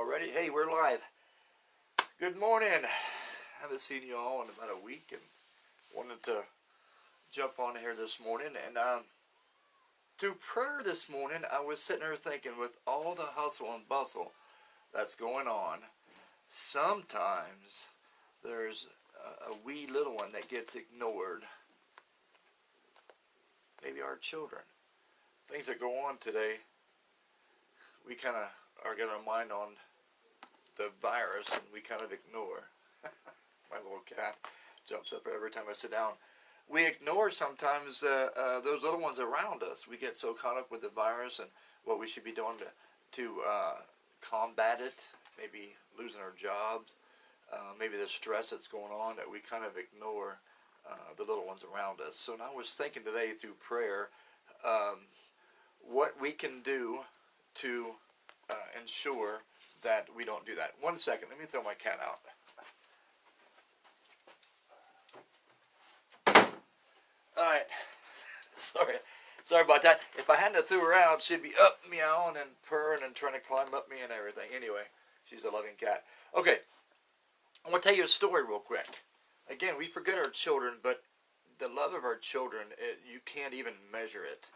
already? Hey, we're live. Good morning. Haven't seen you all in about a week and wanted to jump on here this morning. And to prayer this morning, I was sitting there thinking, with all the hustle and bustle that's going on, sometimes there's a wee little one that gets ignored. Maybe our children. Things that go on today, we kind of are getting our mind on the virus and we kind of ignore. My little cat jumps up every time I sit down. We ignore sometimes those little ones around us. We get so caught up with the virus and what we should be doing to combat it, maybe losing our jobs, maybe the stress that's going on, that we kind of ignore the little ones around us. So now I was thinking today through prayer, what we can do to ensure that we don't do that. 1 second, let me throw my cat out. Alright, sorry about that. If I hadn't threw her out, she'd be up meowing and purring and trying to climb up me and everything. Anyway, she's a loving cat. Okay, I want to tell you a story real quick. Again, we forget our children, but the love of our children, you can't even measure it.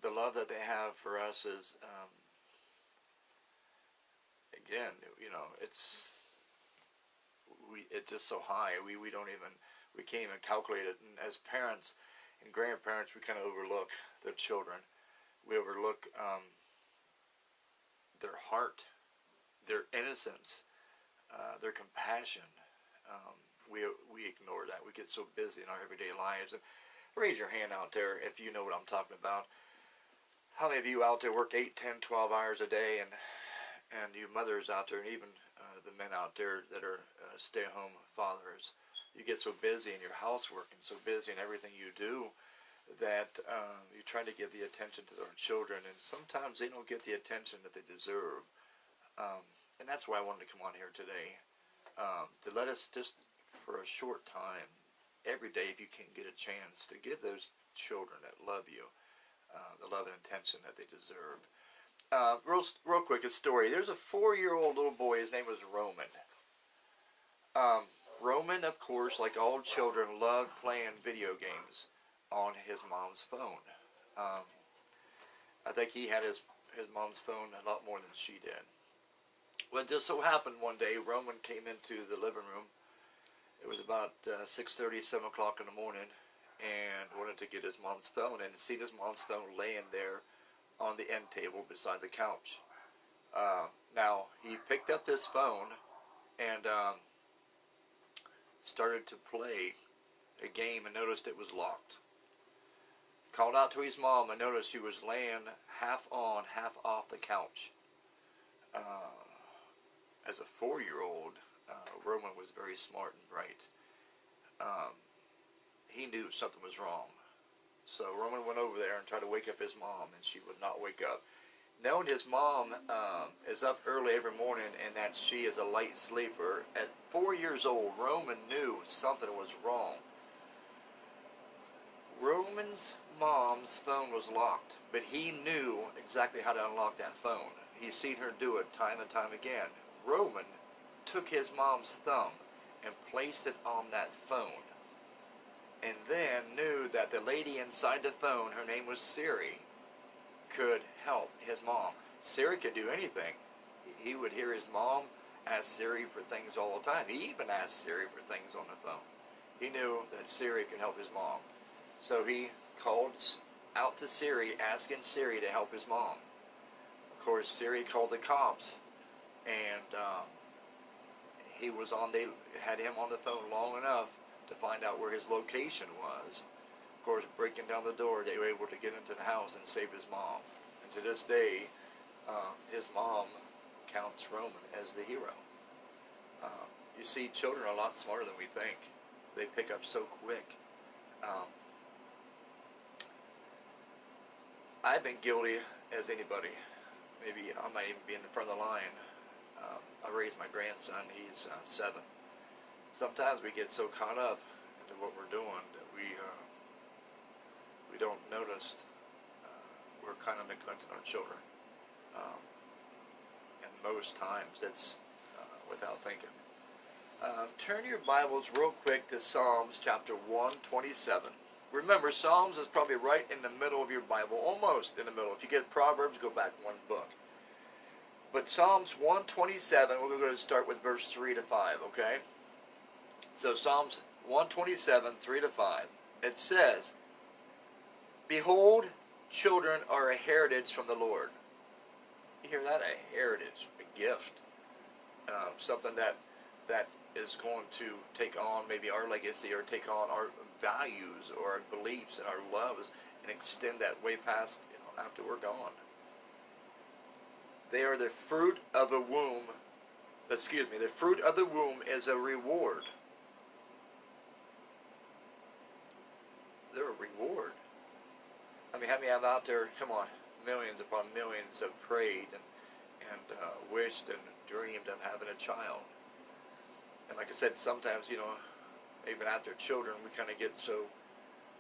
The love that they have for us is, again, you know, it's just so high. We can't even calculate it. And as parents and grandparents, we kind of overlook the children. We overlook their heart, their innocence, their compassion. We ignore that. We get so busy in our everyday lives. And raise your hand out there if you know what I'm talking about. How many of you out there work 8, 10, 12 hours a day, and you mothers out there, and even the men out there that are stay-at-home fathers, you get so busy in your housework and so busy in everything you do that you try to give the attention to our children, and sometimes they don't get the attention that they deserve. And that's why I wanted to come on here today, to let us just for a short time, every day if you can get a chance, to give those children that love you the love and attention that they deserve. Real quick, a story. There's a 4-year-old little boy. His name was Roman. Roman, of course, like all children, loved playing video games on his mom's phone. I think he had his mom's phone a lot more than she did. Well, it just so happened one day, Roman came into the living room. It was about 6:30, 7 o'clock in the morning, and wanted to get his mom's phone, and seen his mom's phone laying there on the end table beside the couch. Now, he picked up this phone and started to play a game and noticed it was locked. Called out to his mom and noticed she was laying half on, half off the couch. As a 4-year-old, Roman was very smart and bright. He knew something was wrong. So Roman went over there and tried to wake up his mom, and she would not wake up. Knowing his mom is up early every morning and that she is a light sleeper, at 4 years old, Roman knew something was wrong. Roman's mom's phone was locked, but he knew exactly how to unlock that phone. He's seen her do it time and time again. Roman took his mom's thumb and placed it on that phone, and then knew that the lady inside the phone, her name was Siri, could help his mom. Siri could do anything. He would hear his mom ask Siri for things all the time. He even asked Siri for things on the phone. He knew that Siri could help his mom. So he called out to Siri, asking Siri to help his mom. Of course, Siri called the cops, and they had him on the phone long enough to find out where his location was. Of course, breaking down the door, they were able to get into the house and save his mom. And to this day, his mom counts Roman as the hero. You see, children are a lot smarter than we think. They pick up so quick. I've been guilty as anybody. Maybe I might even be in the front of the line. I raised my grandson. He's 7. Sometimes we get so caught up into what we're doing that we don't notice we're kind of neglecting our children. And most times. That's without thinking. Turn your Bibles real quick to Psalms chapter 127. Remember, Psalms is probably right in the middle of your Bible, almost in the middle. If you get Proverbs, go back one book. But Psalms 127, we're going to start with verse 3 to 5, okay? So Psalms 127, 3 to 5. It says, "Behold, children are a heritage from the Lord." You hear that? A heritage, a gift. Something that is going to take on maybe our legacy or take on our values or our beliefs and our loves and extend that way past, after we're gone. They are the fruit of the womb. The fruit of the womb is a reward. They're a reward. I mean, how many have out there, come on, millions upon millions have prayed and wished and dreamed of having a child. And like I said, sometimes, even after children, we kind of get so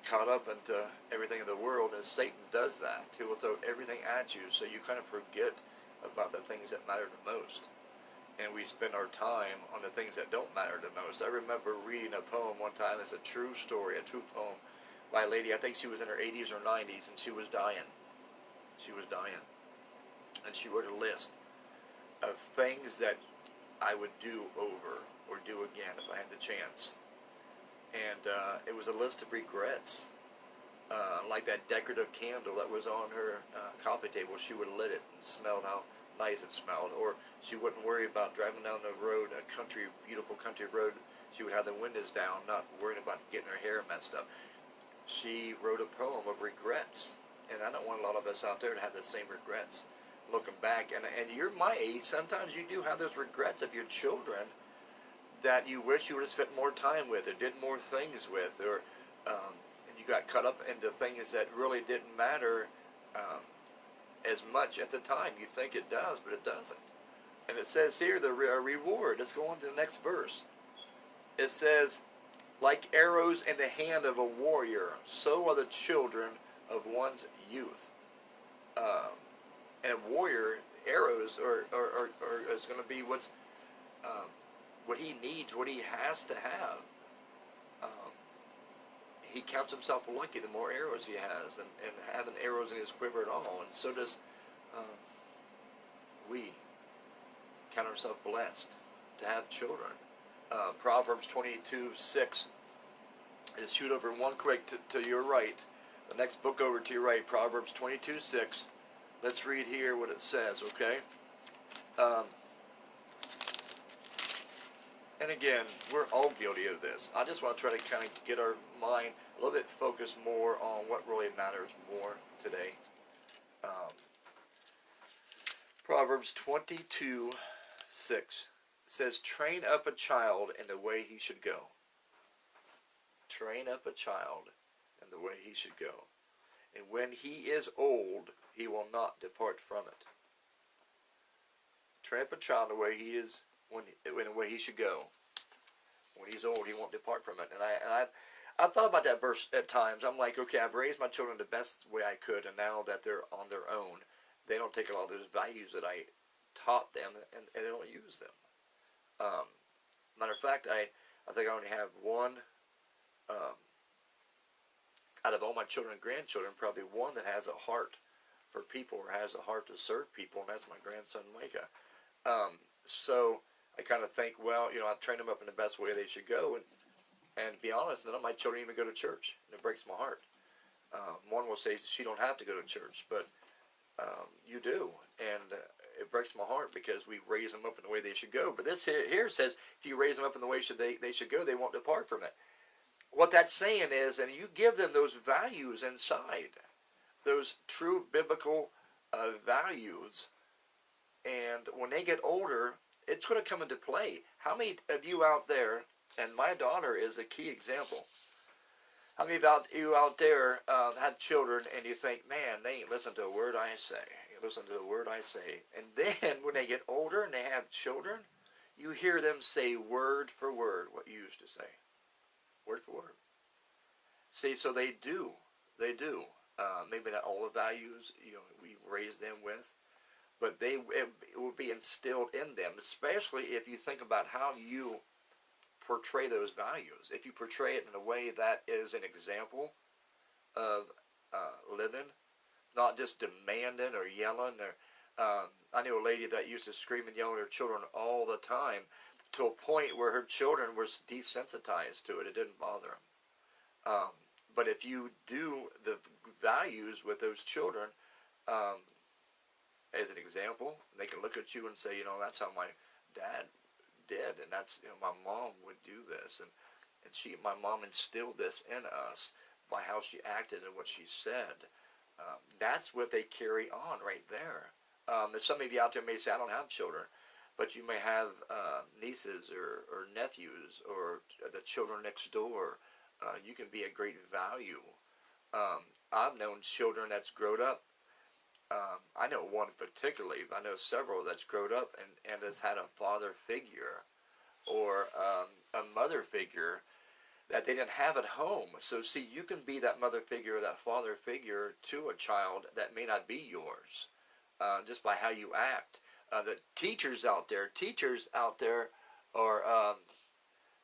caught up into everything in the world, and Satan does that. He will throw everything at you, so you kind of forget about the things that matter the most. And we spend our time on the things that don't matter the most. I remember reading a poem one time. It's a true story, a true poem by a lady. I think she was in her 80s or 90s, and she was dying. She was dying. And she wrote a list of things that I would do over or do again if I had the chance. And it was a list of regrets. Like that decorative candle that was on her coffee table, she would have lit it and smelled how nice it smelled. Or she wouldn't worry about driving down the road, a beautiful country road. She would have the windows down, not worrying about getting her hair messed up. She wrote a poem of regrets. And I don't want a lot of us out there to have the same regrets looking back. And you're my age, sometimes you do have those regrets of your children that you wish you would have spent more time with or did more things with, or and you got caught up into things that really didn't matter as much at the time. You think it does, but it doesn't. And it says here, a reward. Let's go on to the next verse. It says, "Like arrows in the hand of a warrior, so are the children of one's youth." And a warrior, arrows are is going to be what he needs, what he has to have. He counts himself lucky the more arrows he has, and having arrows in his quiver at all. And so does we count ourselves blessed to have children. Proverbs 22:6. Let's shoot over one quick to your right. The next book over to your right, Proverbs 22:6. Let's read here what it says, okay? And again, we're all guilty of this. I just want to try to kind of get our mind a little bit focused more on what really matters more today. Proverbs 22:6 says, "Train up a child in the way he should go." Train up a child in the way he should go. And when he is old, he will not depart from it. Train up a child in the way he is, in the way he should go. When he's old, he won't depart from it. And I've thought about that verse at times. I'm like, okay, I've raised my children the best way I could, and now that they're on their own, they don't take all those values that I taught them, and they don't use them. Matter of fact, I think I only have one, out of all my children and grandchildren, probably one that has a heart for people or has a heart to serve people, and that's my grandson, Micah. So I kind of think, well, I've trained them up in the best way they should go, and to be honest, none of my children even go to church, and it breaks my heart. One will say she don't have to go to church, but you do, and it breaks my heart because we raise them up in the way they should go. But this here says, if you raise them up in the way they should go, they won't depart from it. What that's saying is, and you give them those values inside, those true biblical values, and when they get older, it's going to come into play. How many of you out there, and my daughter is a key example, how many of you out there have children and you think, man, they ain't listen to a word I say. You listen to a word I say. And then when they get older and they have children, you hear them say word for word what you used to say. Word for word. See, so they do. They do. Maybe not all the values we raised them with. but it will be instilled in them, especially if you think about how you portray those values. If you portray it in a way that is an example of living, not just demanding or yelling. Or I knew a lady that used to scream and yell at her children all the time, to a point where her children were desensitized to it. It didn't bother them. But if you do the values with those children, as an example, they can look at you and say, that's how my dad did, and that's, my mom would do this, and my mom instilled this in us by how she acted and what she said. That's what they carry on right there. There's some of you out there may say, I don't have children, but you may have nieces or nephews or the children next door. You can be a great value. I've known children that's grown up. I know one particularly. I know several that's grown up and has had a father figure or a mother figure that they didn't have at home. So see, you can be that mother figure or that father figure to a child that may not be yours, just by how you act. The teachers out there are,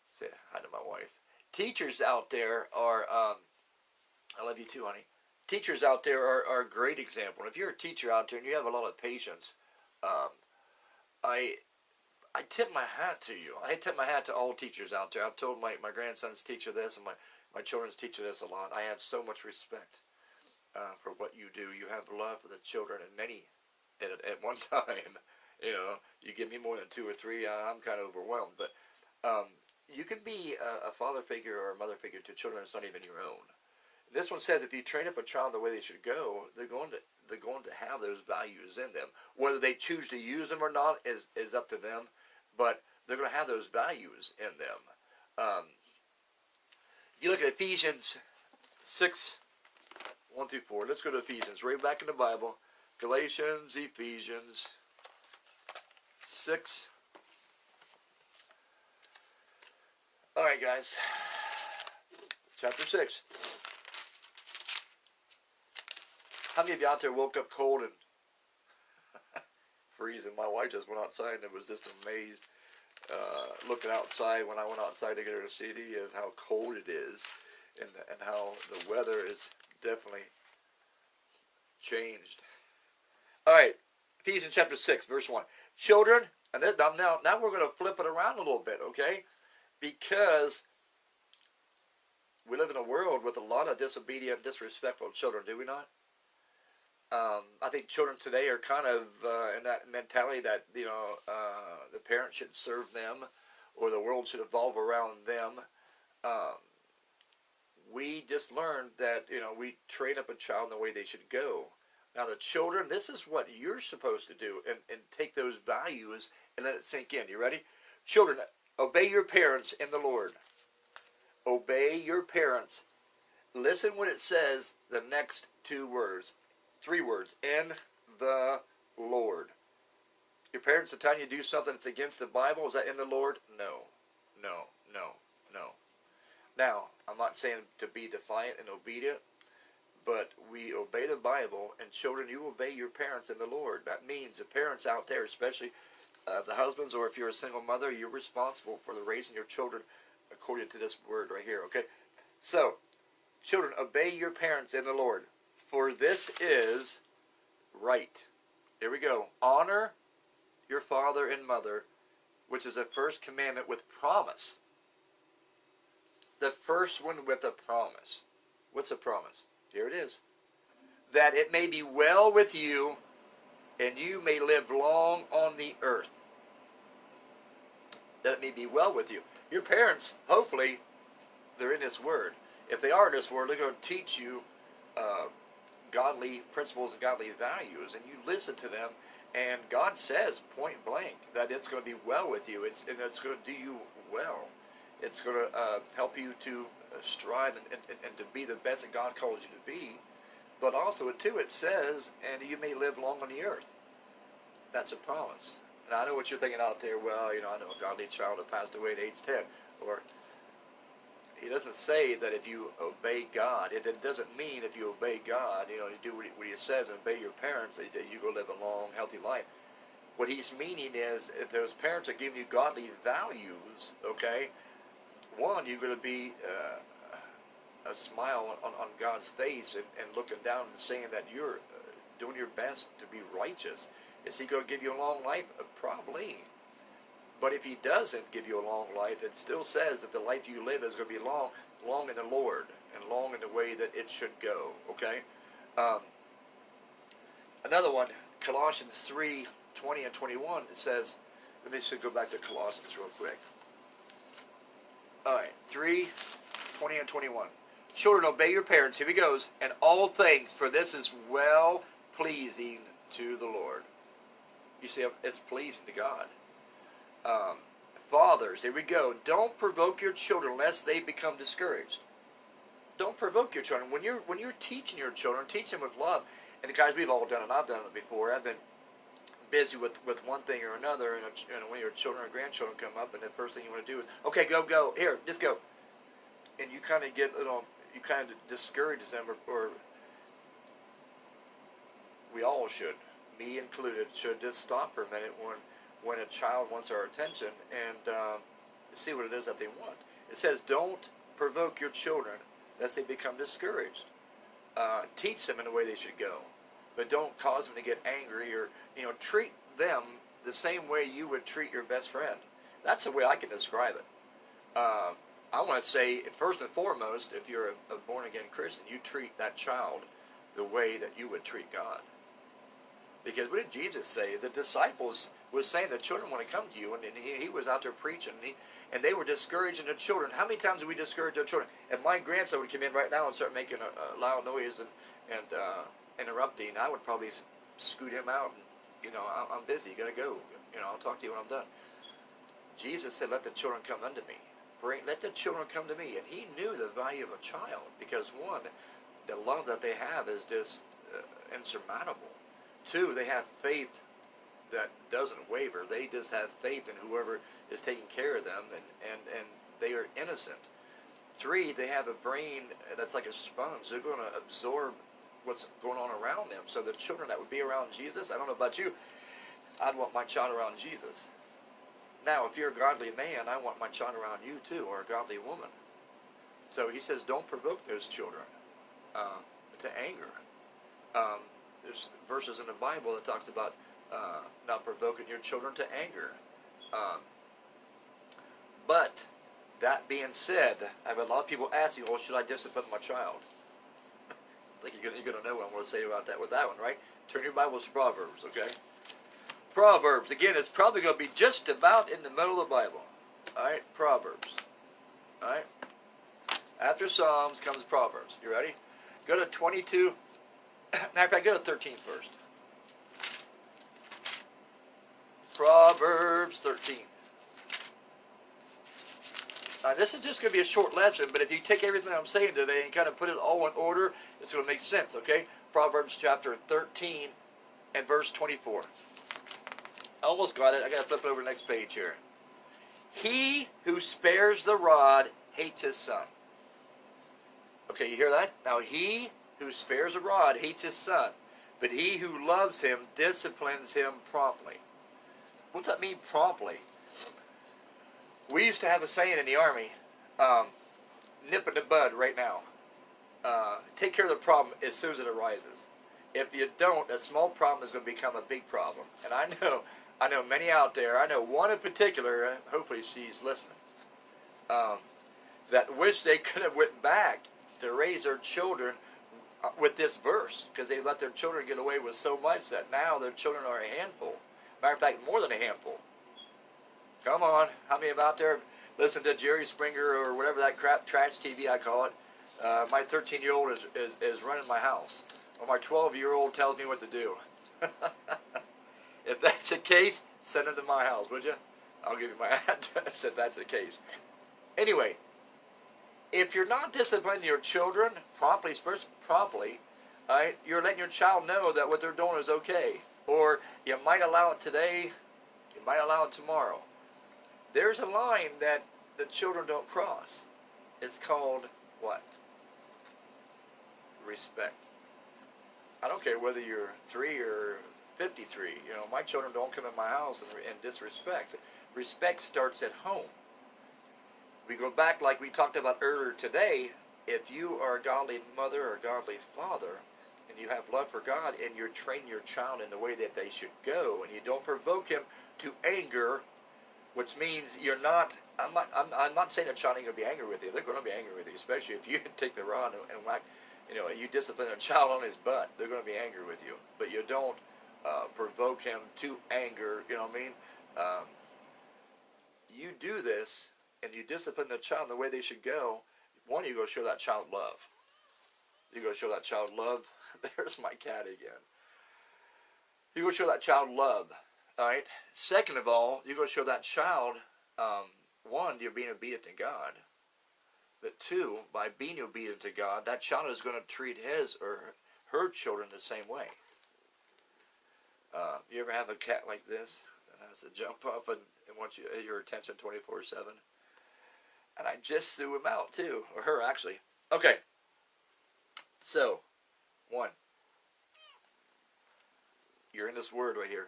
say hi to my wife. Teachers out there are, I love you too, honey. Teachers out there are a great example. And if you're a teacher out there and you have a lot of patience, I tip my hat to you. I tip my hat to all teachers out there. I've told my grandson's teacher this and my children's teacher this a lot. I have so much respect for what you do. You have love for the children, and many at one time. You give me more than 2 or 3, I'm kind of overwhelmed. But you can be a father figure or a mother figure to children that's not even your own. This one says if you train up a child the way they should go, they're going to have those values in them. Whether they choose to use them or not is up to them, but they're going to have those values in them. If you look at Ephesians 6, 1 through 4, let's go to Ephesians, right back in the Bible. Galatians, Ephesians 6. All right, guys. Chapter 6. How many of you out there woke up cold and freezing? My wife just went outside and was just amazed looking outside when I went outside to get her a CD of how cold it is and how the weather is definitely changed. All right, Ephesians chapter 6, verse 1. Children, and now we're going to flip it around a little bit, okay? Because we live in a world with a lot of disobedient, disrespectful children, do we not? I think children today are kind of in that mentality that, the parents should serve them or the world should evolve around them. We just learned that, we train up a child in the way they should go. Now the children, this is what you're supposed to do and take those values and let it sink in. You ready? Children, obey your parents in the Lord. Obey your parents. Listen when it says the next 2 words. 3 words, in the Lord. Your parents are telling you to do something that's against the Bible. Is that in the Lord? No. Now, I'm not saying to be defiant and obedient, but we obey the Bible, and children, you obey your parents in the Lord. That means the parents out there, especially the husbands, or if you're a single mother, you're responsible for the raising your children according to this word right here, okay? So, children, obey your parents in the Lord. For this is right. Here we go. Honor your father and mother, which is the first commandment with promise. The first one with a promise. What's a promise? Here it is. That it may be well with you, and you may live long on the earth. That it may be well with you. Your parents, hopefully, they're in this word. If they are in this word, they're going to teach you godly principles and godly values, and you listen to them, and God says point blank that it's going to be well with you, and it's going to do you well. It's going to help you to strive and to be the best that God calls you to be, but also too it says, and you may live long on the earth. That's a promise. And I know what you're thinking out there. Well, I know a godly child that passed away at age 10, or He doesn't say that if you obey God, it doesn't mean if you obey God, you do what he says and obey your parents, that you go live a long, healthy life. What he's meaning is, if those parents are giving you godly values, okay, one, you're going to be a smile on God's face and looking down and saying that you're doing your best to be righteous. Is he going to give you a long life? Probably. But if he doesn't give you a long life, it still says that the life you live is going to be long, long in the Lord, and long in the way that it should go, okay? Another one, Colossians 3:20 and 21, it says, let me just go back to Colossians real quick. All right, 3:20 and 21. Children, obey your parents, here he goes, and all things, for this is well-pleasing to the Lord. You see, it's pleasing to God. Fathers, here we go. Don't provoke your children lest they become discouraged. Don't provoke your children. When you're teaching your children, teach them with love. And guys, we've all done it. I've done it before. I've been busy with one thing or another, and when your children or grandchildren come up, and the first thing you want to do is, okay, go, here, just go. And you kind of get, you kind of discourage them, or we all should, me included, should just stop for a minute when a child wants our attention and see what it is that they want. It says, don't provoke your children lest they become discouraged. Teach them in the way they should go, but don't cause them to get angry, or treat them the same way you would treat your best friend. That's the way I can describe it. I want to say, first and foremost, if you're a born-again Christian, you treat that child the way that you would treat God. Because what did Jesus say? The disciples was saying that children want to come to you, and he was out there preaching, and they were discouraging the children. How many times do we discourage our children? If my grandson would come in right now and start making a loud noise and interrupting, I would probably scoot him out. And, I'm busy. You got to go. I'll talk to you when I'm done. Jesus said, let the children come unto me. Let the children come to me. And he knew the value of a child, because one, the love that they have is just insurmountable. Two, they have faith that doesn't waver. They just have faith in whoever is taking care of them, and they are innocent. Three, they have a brain that's like a sponge. They're going to absorb what's going on around them. So the children that would be around Jesus, I don't know about you, I'd want my child around Jesus. Now, if you're a godly man, I want my child around you too, or a godly woman. So he says, don't provoke those children to anger. There's verses in the Bible that talks about not provoking your children to anger. But that being said, I have a lot of people asking, well, should I discipline my child? Like you're going to know what I'm going to say about that with that one, right? Turn your Bibles to Proverbs, okay? Proverbs. Again, it's probably going to be just about in the middle of the Bible. All right? Proverbs. All right? After Psalms comes Proverbs. You ready? Go to 22. Matter of fact, go to 13 first. Proverbs 13. Now, this is just going to be a short lesson, but if you take everything I'm saying today and kind of put it all in order, it's going to make sense, okay? Proverbs chapter 13 and verse 24. I almost got it. I got to flip over the next page here. He who spares the rod hates his son. Okay, you hear that? Now, he who spares a rod hates his son, but he who loves him disciplines him promptly. What's that mean, promptly? We used to have a saying in the Army, nip in the bud right now. Take care of the problem as soon as it arises. If you don't, a small problem is going to become a big problem. And I know many out there, I know one in particular, hopefully she's listening, that wish they could have went back to raise their children with this verse, because they let their children get away with so much that now their children are a handful. Matter of fact, more than a handful. Come on, how many of out there listen to Jerry Springer or whatever that crap, trash TV I call it? My 13-year-old is running my house, or my 12-year-old tells me what to do. If that's the case, send them to my house, would you? I'll give you my address if that's the case. Anyway, if you're not disciplining your children promptly, right, you're letting your child know that what they're doing is okay. Or you might allow it today, you might allow it tomorrow. There's a line that the children don't cross. It's called what? Respect. I don't care whether you're 3 or 53. You know, my children don't come in my house and disrespect. Respect starts at home. We go back like we talked about earlier today. If you are a godly mother or a godly father, and you have love for God, and you're training your child in the way that they should go, and you don't provoke him to anger, which means you're not. I'm not saying a child ain't gonna be angry with you. They're gonna be angry with you, especially if you take the rod and whack. You know, you discipline a child on his butt. They're gonna be angry with you, but you don't provoke him to anger. You know what I mean? You do this, and you discipline the child in the way they should go. One, you go show that child love. You go show that child love. There's my cat again. You go show that child love. All right. Second of all, you go show that child, one, you're being obedient to God. But two, by being obedient to God, that child is going to treat his or her children the same way. You ever have a cat like this that has to jump up and wants your attention 24/7? And I just threw him out too, or her actually. Okay. So, one, you're in this word right here.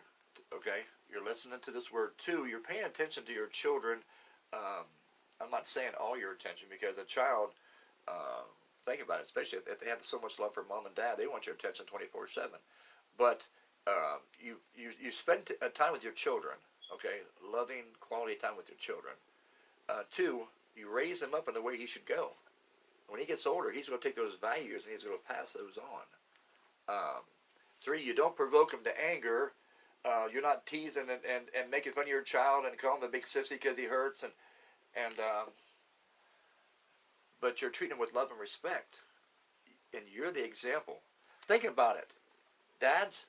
Okay, you're listening to this word. Two, you're paying attention to your children. I'm not saying all your attention, because a child, think about it, especially if they have so much love for mom and dad, they want your attention 24/7. But you spend time with your children. Okay, loving quality time with your children. Two, you raise him up in the way he should go. When he gets older, he's going to take those values and he's going to pass those on. Three, you don't provoke him to anger. You're not teasing and making fun of your child and calling him a big sissy because he hurts, but you're treating him with love and respect, and you're the example. Think about it, dads.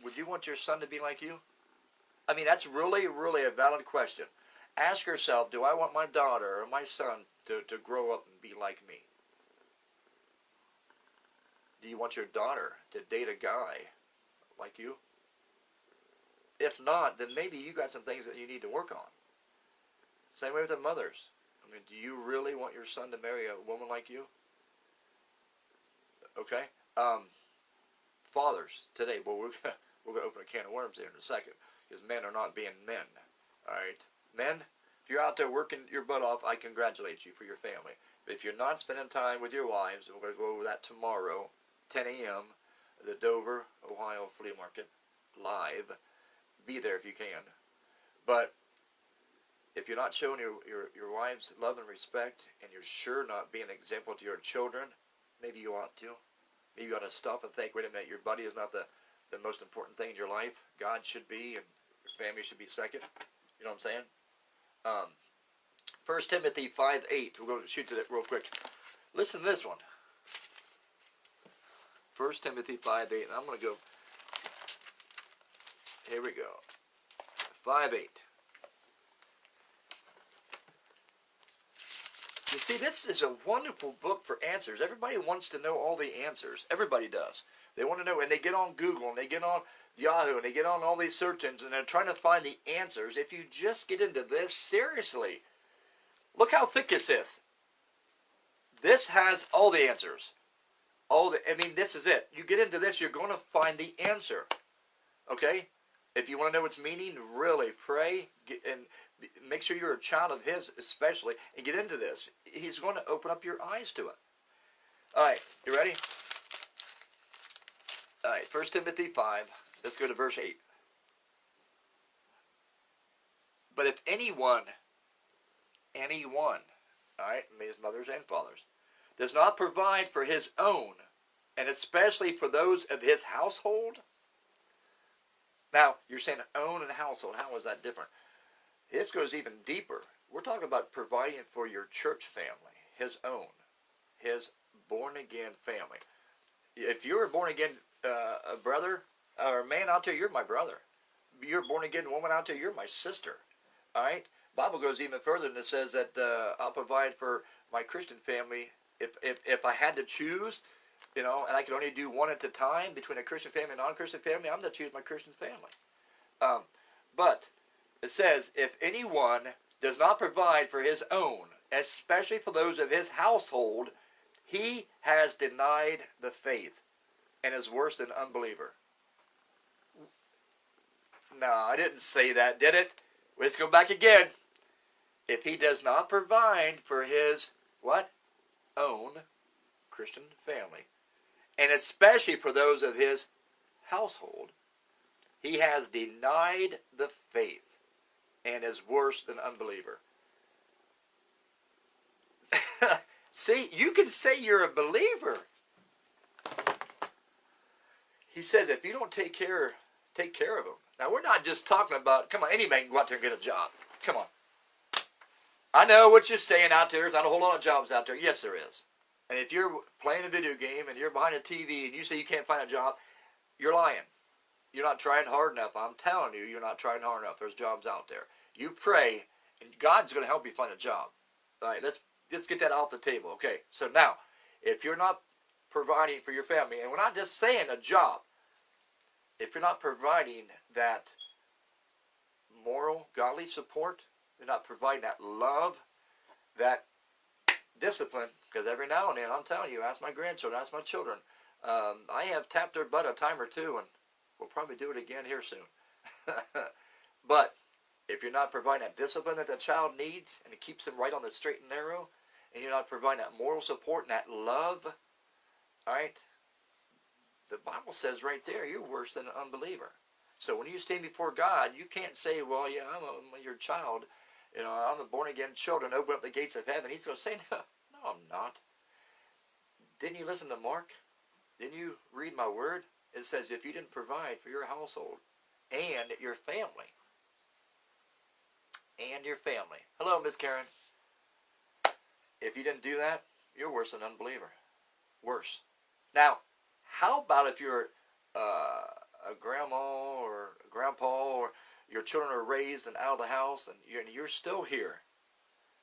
Would you want your son to be like you? I mean, that's really, really a valid question. Ask yourself, do I want my daughter or my son to grow up and be like me? Do you want your daughter to date a guy like you? If not, then maybe you got some things that you need to work on. Same way with the mothers. I mean, do you really want your son to marry a woman like you? Okay? Fathers, today, well, we're going to open a can of worms here in a second, because men are not being men. All right? Men, if you're out there working your butt off, I congratulate you for your family. But if you're not spending time with your wives, we're going to go over that tomorrow, 10 a.m., the Dover, Ohio Flea Market, live. Be there if you can. But if you're not showing your wives love and respect, and you're sure not being an example to your children, maybe you ought to. Maybe you ought to stop and think, wait a minute, your buddy is not the most important thing in your life. God should be, and your family should be second. You know what I'm saying? 1 Timothy 5:8. We're going to shoot to that real quick. Listen to this one. 1 Timothy 5:8. And I'm going to go. Here we go. 5:8. You see, this is a wonderful book for answers. Everybody wants to know all the answers. Everybody does. They want to know, and they get on Google, and they get on Yahoo, and they get on all these search engines, and they're trying to find the answers. If you just get into this, seriously, look how thick this is. This has all the answers. This is it. You get into this, you're going to find the answer. Okay? If you want to know its meaning, really pray and make sure you're a child of his especially, and get into this. He's going to open up your eyes to it. All right, you ready? All right, 1 Timothy 5. Let's go to verse 8. But if anyone, all right, means mothers and fathers, does not provide for his own, and especially for those of his household. Now, you're saying own and household. How is that different? This goes even deeper. We're talking about providing for your church family, his own, his born-again family. If you're a born-again a brother or man out there, you're my brother. You're a born-again woman out there, you're my sister. All right? Bible goes even further, and it says that I'll provide for my Christian family if I had to choose, and I could only do one at a time between a Christian family and a non-Christian family, I'm going to choose my Christian family. But it says, if anyone does not provide for his own, especially for those of his household, he has denied the faith and is worse than unbeliever. No, I didn't say that, did it? Let's go back again. If he does not provide for his, what? Own Christian family, and especially for those of his household, he has denied the faith and is worse than unbeliever. See, you can say you're a believer. He says if you don't take care of them. Now, we're not just talking about, come on, any man can go out there and get a job. Come on. I know what you're saying out there. There's not a whole lot of jobs out there. Yes, there is. And if you're playing a video game and you're behind a TV and you say you can't find a job, you're lying. You're not trying hard enough. I'm telling you, you're not trying hard enough. There's jobs out there. You pray, and God's going to help you find a job. All right, let's get that off the table. Okay, so now, if you're not providing for your family, and we're not just saying a job, if you're not providing that moral, godly support, you're not providing that love, that discipline, because every now and then, I'm telling you, ask my grandchildren, ask my children, I have tapped their butt a time or two, and we'll probably do it again here soon. But if you're not providing that discipline that the child needs, and it keeps them right on the straight and narrow, and you're not providing that moral support and that love, all right, the Bible says right there, you're worse than an unbeliever. So when you stand before God, you can't say, well, yeah, I'm your child. You know, I'm a born-again children. Open up the gates of heaven. He's going to say, no, I'm not. Didn't you listen to Mark? Didn't you read my word? It says, if you didn't provide for your household and your family, Hello, Miss Karen. If you didn't do that, you're worse than an unbeliever. Worse. Now, how about if you're a grandma or a grandpa, or your children are raised and out of the house, and you're still here?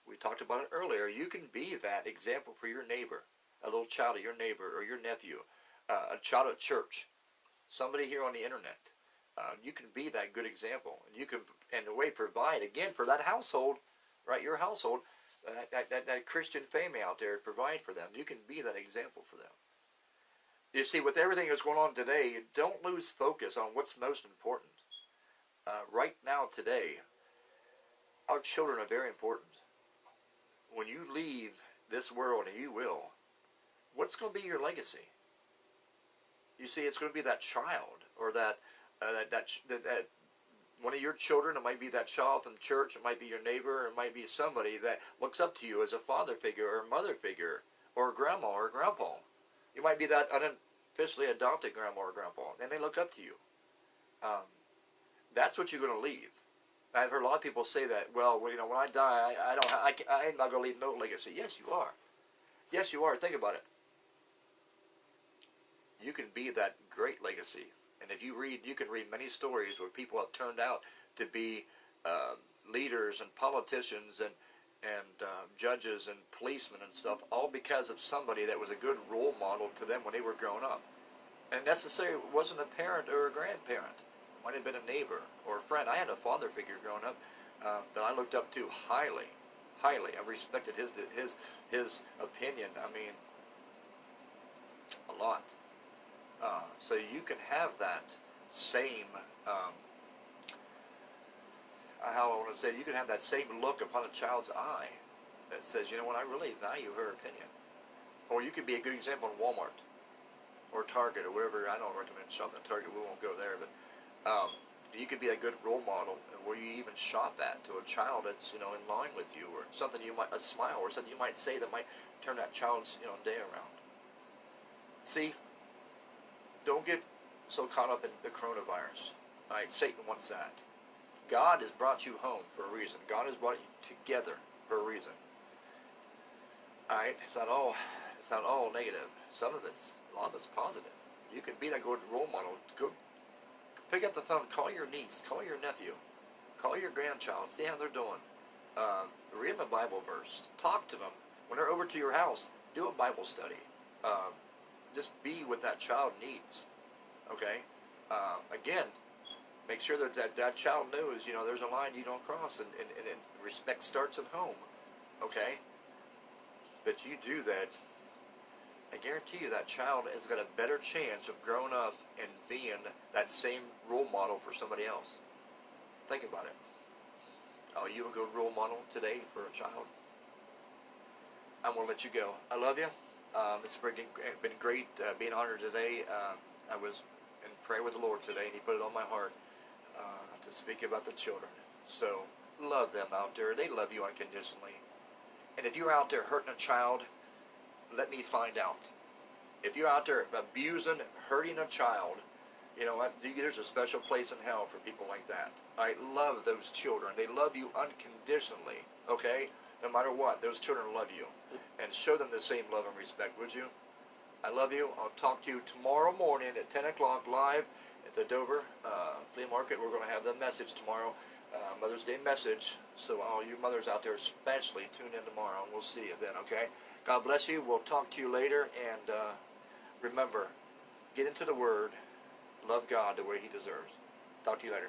We talked about it earlier. You can be that example for your neighbor, a little child of your neighbor or your nephew, a child at church, somebody here on the internet. You can be that good example, and you can, in a way, provide again for that household, right? Your household, that Christian family out there, provide for them. You can be that example for them. You see, with everything that's going on today, don't lose focus on what's most important. Right now, today, our children are very important. When you leave this world, and you will, what's going to be your legacy? You see, it's going to be that child, or that one of your children. It might be that child from church. It might be your neighbor. It might be somebody that looks up to you as a father figure or a mother figure, or a grandma or a grandpa. You might be that unofficially adopted grandma or grandpa, and they look up to you. That's what you're going to leave. I've heard a lot of people say that. Well, when I die, I'm not going to leave no legacy. Yes, you are. Yes, you are. Think about it. You can be that great legacy. And if you read, you can read many stories where people have turned out to be leaders and politicians and judges and policemen and stuff, all because of somebody that was a good role model to them when they were growing up. And necessarily it wasn't a parent or a grandparent. It might have been a neighbor or a friend. I had a father figure growing up that I looked up to highly. I respected his opinion. I mean, a lot. So you can have that same, how I want to say it, you can have that same look upon a child's eye that says, you know what, I really value her opinion. Or you could be a good example in Walmart or Target or wherever. I don't recommend shopping at Target. We won't go there. But you could be a good role model where you even shop at to a child that's, in line with you, or something a smile or something you might say that might turn that child's, day around. See, don't get so caught up in the coronavirus. All right, Satan wants that. God has brought you home for a reason. God has brought you together for a reason. All right, it's not all negative. A lot of it's positive. You can be that good role model. Go pick up the phone, call your niece, call your nephew, call your grandchild, see how they're doing. Read them a Bible verse. Talk to them. When they're over to your house, do a Bible study. Just be what that child needs. Okay? Again, make sure that child knows, there's a line you don't cross, and respect starts at home. Okay? but you do that, I guarantee you that child has got a better chance of growing up and being that same role model for somebody else. Think about it. Are you a good role model today for a child? I'm going to let you go. I love you. It's been great being honored today. I was in prayer with the Lord today, and He put it on my heart to speak about the children. So love them out there. They love you unconditionally. And if you're out there hurting a child, let me find out. If you're out there abusing, hurting a child, you know what? There's a special place in hell for people like that. I love those children. They love you unconditionally, okay? No matter what, those children love you. And show them the same love and respect, would you? I love you. I'll talk to you tomorrow morning at 10 o'clock live at the Dover Flea Market. We're going to have the message tomorrow, Mother's Day message. So all you mothers out there especially, tune in tomorrow, and we'll see you then, okay? God bless you. We'll talk to you later. And remember, get into the Word. Love God the way He deserves. Talk to you later.